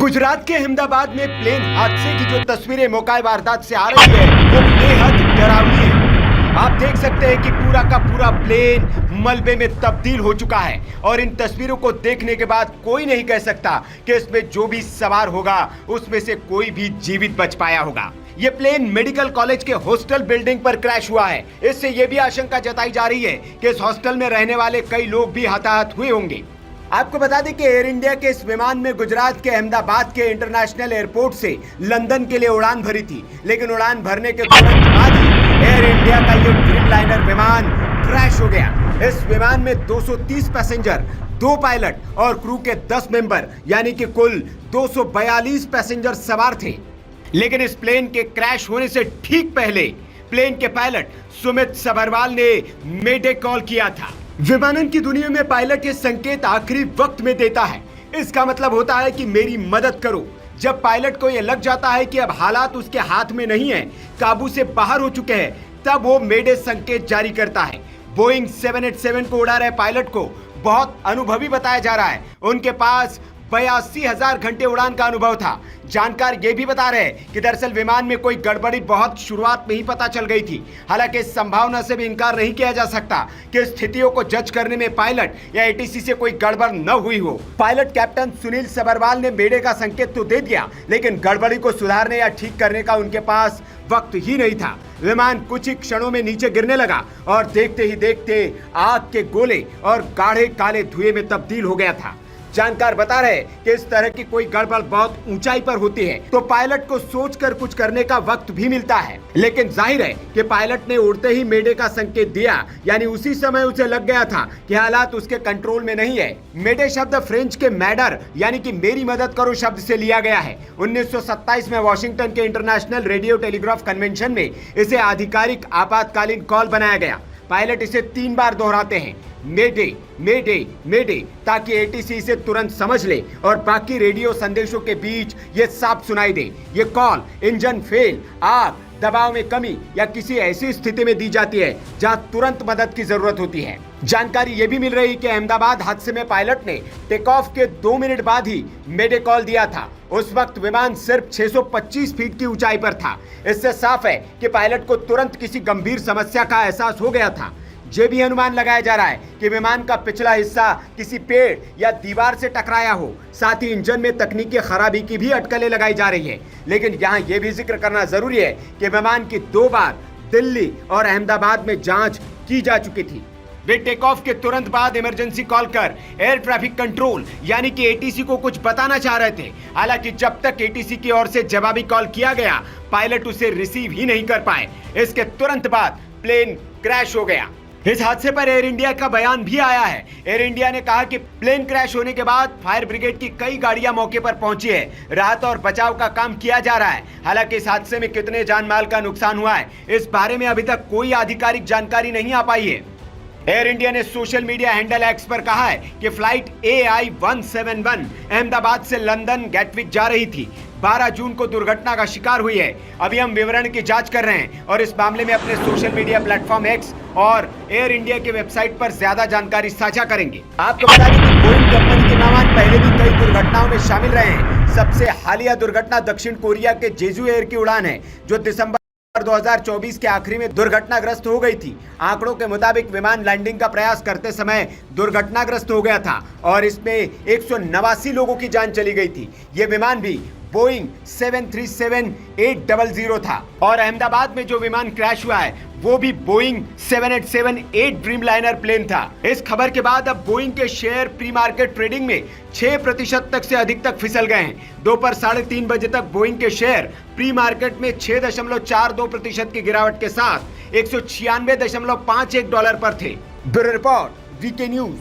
गुजरात के अहमदाबाद में प्लेन हादसे की जो तस्वीरें मौका वारदात से आ रही है वो बेहद डरावनी है। आप देख सकते हैं कि पूरा का पूरा प्लेन मलबे में तब्दील हो चुका है और इन तस्वीरों को देखने के बाद कोई नहीं कह सकता कि इसमें जो भी सवार होगा उसमें से कोई भी जीवित बच पाया होगा। ये प्लेन मेडिकल कॉलेज के हॉस्टल बिल्डिंग पर क्रैश हुआ है। इससे यह भी आशंका जताई जा रही है कि इस हॉस्टल में रहने वाले कई लोग भी हताहत हुए होंगे। आपको बता दें कि एयर इंडिया के इस विमान में गुजरात के अहमदाबाद के इंटरनेशनल एयरपोर्ट से लंदन के लिए उड़ान भरी थी, लेकिन उड़ान भरने के तुरंत बाद ही एयर इंडिया का ये ड्रीमलाइनर विमान क्रैश हो गया। इस विमान में 230 पैसेंजर, 2 पायलट और क्रू के 10 मेंबर यानी कि कुल 242 पैसेंजर सवार थे। लेकिन इस प्लेन के क्रैश होने से ठीक पहले प्लेन के पायलट सुमित सबरवाल ने मेडे कॉल किया था। विमानन की दुनिया में पायलट ये संकेत आखिरी वक्त में देता है। इसका मतलब होता है कि मेरी मदद करो। जब पायलट को यह लग जाता है कि अब हालात उसके हाथ में नहीं है, काबू से बाहर हो चुके हैं, तब वो मेडे संकेत जारी करता है। बोइंग 787 को उड़ा रहे पायलट को बहुत अनुभवी बताया जा रहा है। उनके पास 82,000 घंटे उड़ान का अनुभव था। जानकार ये भी बता रहे हैं कि दरअसल विमान में कोई गड़बड़ी बहुत शुरुआत में ही पता चल गई थी। हालांकि इस संभावना से भी इनकार नहीं किया जा सकता कि स्थितियों को जज करने में पायलट या एटीसी से कोई गड़बड़ न हुई हो। पायलट कैप्टन सुनील सबरवाल ने मेडे का संकेत तो दे दिया, लेकिन गड़बड़ी को सुधारने या ठीक करने का उनके पास वक्त ही नहीं था। विमान कुछ ही क्षणों में नीचे गिरने लगा और देखते ही देखते आग के गोले और गाढ़े काले धुएं में तब्दील हो गया था। जानकार बता रहे कि इस तरह की कोई गड़बड़ बहुत ऊंचाई पर होती है तो पायलट को सोचकर कुछ करने का वक्त भी मिलता है, लेकिन जाहिर है कि पायलट ने उड़ते ही मेडे का संकेत दिया, यानी उसी समय उसे लग गया था कि हालात उसके कंट्रोल में नहीं है। मेडे शब्द फ्रेंच के मैडर यानी कि मेरी मदद करो शब्द से लिया गया है। 1927 में वॉशिंगटन के इंटरनेशनल रेडियो टेलीग्राफ कन्वेंशन में इसे आधिकारिक आपातकालीन कॉल बनाया गया। पायलट इसे 3 बार दोहराते हैं, मेडे मेडे मेडे, ताकि एटीसी इसे तुरंत समझ ले और बाकी रेडियो संदेशों के बीच ये साफ सुनाई दे। ये कॉल इंजन फेल, आग, दबाव में कमी या किसी ऐसी स्थिति में दी जाती है जहां तुरंत मदद की जरूरत होती है। जानकारी ये भी मिल रही कि अहमदाबाद हादसे में पायलट ने टेक ऑफ के 2 मिनट बाद ही मेडे कॉल दिया था। उस वक्त विमान सिर्फ 625 फीट की ऊंचाई पर था। इससे साफ है कि पायलट को तुरंत किसी गंभीर समस्या का एहसास हो गया था। ये भी अनुमान लगाया जा रहा है कि विमान का पिछला हिस्सा किसी पेड़ या दीवार से टकराया हो। साथ ही इंजन में तकनीकी खराबी की भी अटकलें लगाई जा रही है। लेकिन यहाँ ये भी जिक्र करना जरूरी है कि विमान की 2 बार दिल्ली और अहमदाबाद में जांच की जा चुकी थी। वे टेक ऑफ के तुरंत बाद इमरजेंसी कॉल कर एयर ट्रैफिक कंट्रोल यानी कि एटीसी को कुछ बताना चाह रहे थे। हालांकि जब तक एटीसी की ओर से जवाबी कॉल किया गया, पायलट उसे रिसीव ही नहीं कर पाए। इसके तुरंत बाद प्लेन क्रैश हो गया। इस हादसे पर एयर इंडिया का बयान भी आया है। एयर इंडिया ने कहा कि प्लेन क्रैश होने के बाद फायर ब्रिगेड की कई गाड़ियां मौके पर पहुंची है। राहत और बचाव का काम किया जा रहा है। हालांकि इस हादसे में कितने जान माल का नुकसान हुआ है, इस बारे में अभी तक कोई आधिकारिक जानकारी नहीं आ पाई है। एयर इंडिया ने सोशल मीडिया हैंडल एक्स पर कहा है कि फ्लाइट AI-171 अहमदाबाद से लंदन गैटविक जा रही थी। 12 जून को दुर्घटना का शिकार हुई है। अभी हम विवरण की जांच कर रहे हैं और इस मामले में अपने सोशल मीडिया प्लेटफॉर्म एक्स और एयर इंडिया की वेबसाइट पर ज्यादा जानकारी साझा करेंगे। आपको बता दें कि बोइंग कंपनी के मेहमान पहले भी कई दुर्घटनाओं में शामिल रहे हैं। सबसे हालिया दुर्घटना दक्षिण कोरिया के जेजू एयर की उड़ान है, जो दिसंबर 2024 के आखिरी में दुर्घटनाग्रस्त हो गई थी। आंकड़ों के मुताबिक विमान लैंडिंग का प्रयास करते समय दुर्घटनाग्रस्त हो गया था और इसमें 189 लोगों की जान चली गई थी। यह विमान भी बोइंग 737-800 था और अहमदाबाद में जो विमान क्रैश हुआ है वो भी बोइंग 787-8 ड्रीमलाइनर प्लेन था। इस खबर के बाद अब बोइंग के शेयर प्री मार्केट ट्रेडिंग में 6% तक से अधिक तक फिसल गए हैं। दोपहर 3:30 बजे तक बोइंग के शेयर प्री मार्केट में 6.42% की गिरावट के साथ $196.51 पर थे। Bureau report, VK news.